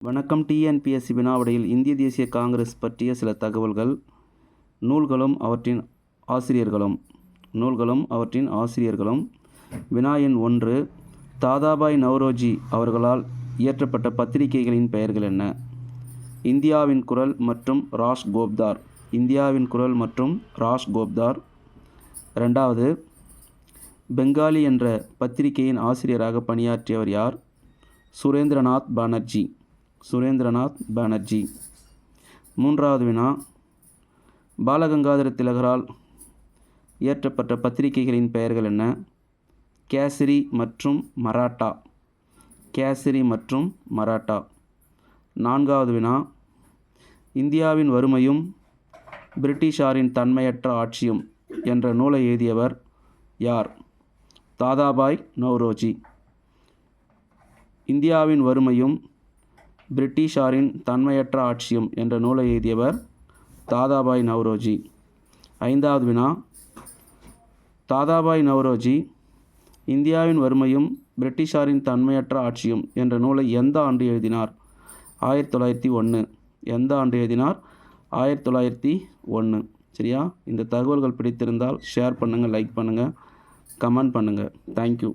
வணக்கம். டிஎன்பிஎஸ்சி வினாவிடையில் இந்திய தேசிய காங்கிரஸ் பற்றிய சில தகவல்கள். நூல்களும் அவற்றின் ஆசிரியர்களும். வினா எண் 1. தாதாபாய் நவ்ரோஜி அவர்களால் இயற்றப்பட்ட பத்திரிகைகளின் பெயர்கள் என்ன? இந்தியாவின் குரல் மற்றும் ராஷ்கோப்தார். இந்தியாவின் குரல் மற்றும் ராஷ்கோப்தார். 2. பெங்காலி என்ற பத்திரிகையின் ஆசிரியராக பணியாற்றியவர் யார்? சுரேந்திரநாத் பானர்ஜி. 3வது வினா. பாலகங்காதர திலகரால் இயற்றப்பட்ட பத்திரிகைகளின் பெயர்கள் என்ன? கேசரி மற்றும் மராட்டா. 4வது வினா. இந்தியாவின் வறுமையும் பிரிட்டிஷாரின் தன்மையற்ற ஆட்சியும் என்ற நூலை எழுதியவர் யார்? தாதாபாய் நவ்ரோஜி. இந்தியாவின் வறுமையும் பிரிட்டிஷாரின் தன்மையற்ற ஆட்சியும் என்ற நூலை எழுதியவர் தாதாபாய் நவ்ரோஜி. 5வது வினா. தாதாபாய் நவ்ரோஜி இந்தியாவின் வறுமையும் பிரிட்டிஷாரின் தன்மையற்ற ஆட்சியும் என்ற நூலை எந்த ஆண்டு எழுதினார்? 1901. எந்த ஆண்டு எழுதினார்? 1901. சரியா? இந்த தகவல்கள் பிடித்திருந்தால் ஷேர் பண்ணுங்கள், லைக் பண்ணுங்கள், கமெண்ட் பண்ணுங்கள். தேங்க்யூ.